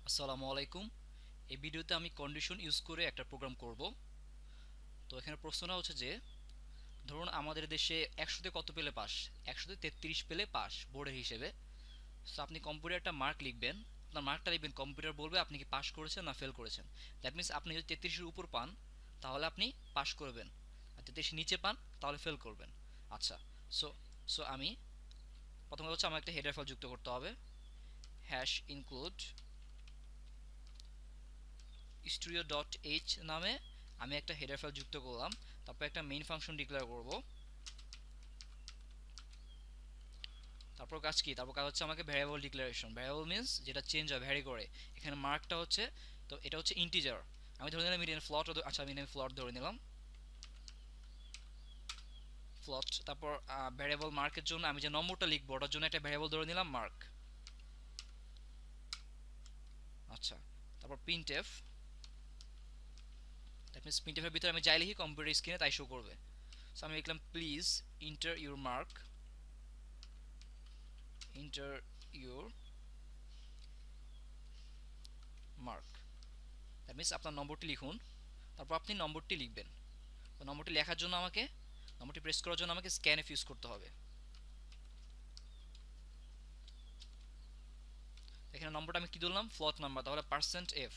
আসসালামু আলাইকুম। এই ভিডিওতে আমি কন্ডিশন ইউজ করে একটা প্রোগ্রাম করব। তো এখানে প্রশ্নটা হচ্ছে যে ধরুন আমাদের দেশে 100তে কত পেলে পাস? 100তে 33 পেলে পাস বোর্ডের হিসেবে। সো আপনি কম্পিউটারে একটা মার্ক লিখবেন, আপনার মার্কটা লিখবেন, কম্পিউটার বলবে আপনি কি পাস করেছেন না ফেল করেছেন। দ্যাট মিনস আপনি যদি 33-এর উপর পান তাহলে আপনি পাস করবেন, আর 33-এর নিচে পান তাহলে ফেল করবেন। আচ্ছা, সো সো আমি প্রথমে হচ্ছে আমার একটা হেডার ফাইল যুক্ত করতে হবে। হ্যাশ ইনক্লুড studio.h নামে আমি একটা হেডার ফাইল যুক্ত করলাম। তারপর একটা মেইন ফাংশন ডিক্লেয়ার করব। তারপর কাজ কি? তারপর কাজ হচ্ছে আমাকে ভ্যারিয়েবল ডিক্লারেশন। ভ্যারিয়েবল মিন্স যেটা চেঞ্জ হয়, ভ্যারি করে। এখানে মার্কটা হচ্ছে, তো এটা হচ্ছে ইন্টিজার। আমি ধরে নিলাম মিডিয়ান ফ্লট, আচ্ছা আমি ফ্লট ধরে নিলাম, ফ্লট। তারপর ভ্যারিয়েবল মার্কের জন্য আমি যে নম্বরটা লিখবো ওটার জন্য একটা ভ্যারিয়েবল ধরে নিলাম মার্ক। আচ্ছা, তারপর প্রিন্টএফ, দ্যাট মিন্স প্রিন্টএফের ভিতরে আমি যাই লিখি কম্পিউটার স্ক্রিনে তাই শো করবে। সো আমি লিখলাম please inter your mark, inter your mark, that means আপনার নম্বরটি লিখুন। তারপর আপনি নম্বরটি লিখবেন। তো নম্বরটি লেখার জন্য আমাকে, নম্বরটি প্রেস করার জন্য আমাকে স্ক্যানএফ ইউজ করতে হবে। এখানে নম্বরটা আমি কি ধরলাম? ফ্লট নাম্বার, তাহলে পার্সেন্ট এফ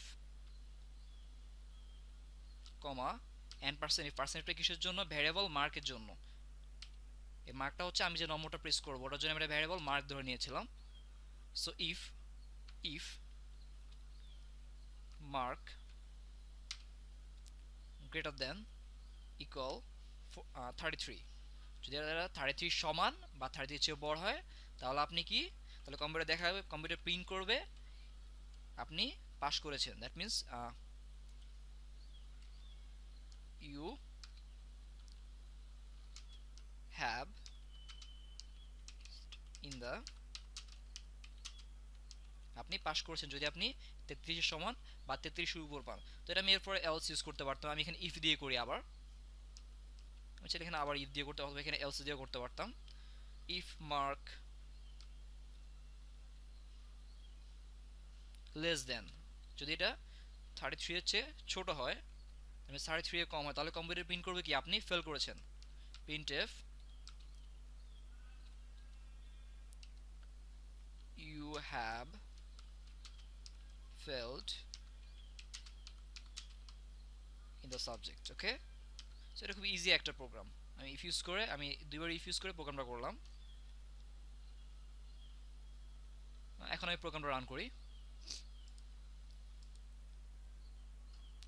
কমা এন পার্সেন্ট এফ। পার্সেন্টটা কিসের জন্য? ভ্যারিয়েবল মার্কের জন্য। এই মার্কটা হচ্ছে আমি যে নম্বরটা প্রেস করবো ওটার জন্য আমি একটা ভ্যারিয়েবল মার্ক ধরে নিয়েছিলাম। So if if mark greater than equal 33, যদি এরা 33 সমান বা 33 চেয়ে বড় হয় তাহলে আপনি কি, তাহলে কম্পিউটার দেখাবে, কম্পিউটার প্রিন্ট করবে আপনি পাস করেছেন। That means you have in the, আপনি পাস করেছেন যদি আপনি 33 সমান বা 33 উপর পান। তো এটা আমি এরপরে এলস ইউজ করতে পারতাম। আমি এখানে ইফ দিয়ে করি, আবার আমি চাইলে এখানে আবার ইফ দিয়ে করতে পারতাম, এখানে এলস দিয়ে করতে পারতাম। ইফ মার্ক লেস দেন, যদি এটা 33 এর চেয়ে ছোট হয়, মানে 33 এর কম হয়, তাহলে কম্পিউটার প্রিন্ট করবে কি আপনি ফেল করেছেন। Print F U have failed in the subject. Okay, so এটা খুব ইজি একটা প্রোগ্রাম। আমি ইফ ইউজ করে, আমি দুইবার ইফ ইউজ করে প্রোগ্রামটা করলাম। এখন আমি প্রোগ্রামটা রান করি।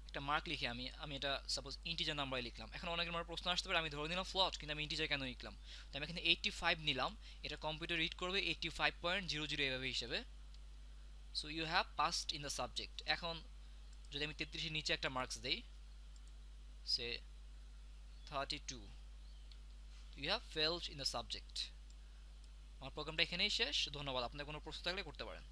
একটা মার্ক লিখে আমি আমি এটা সাপোজ ইন্টিজার নাম্বারে লিখলাম। এখন অনেকের আমার প্রশ্ন আসতে পারে আমি ধরে নিলাম ফ্লট, কিন্তু আমি ইন্টিজার কেন লিখলাম? তো আমি এখানে 85 নিলাম, এটা কম্পিউটার রিড করবে 85.00 এভাবে হিসেবে। So you have passed in the subject. এখন যদি আমি 33-এর নিচে একটা মার্কস দেই, সে 32, you have failed in the subject. আমার প্রোগ্রামটা এখানেই শেষ। ধন্যবাদ। আপনার কোনো প্রশ্ন থাকলে করতে পারেন।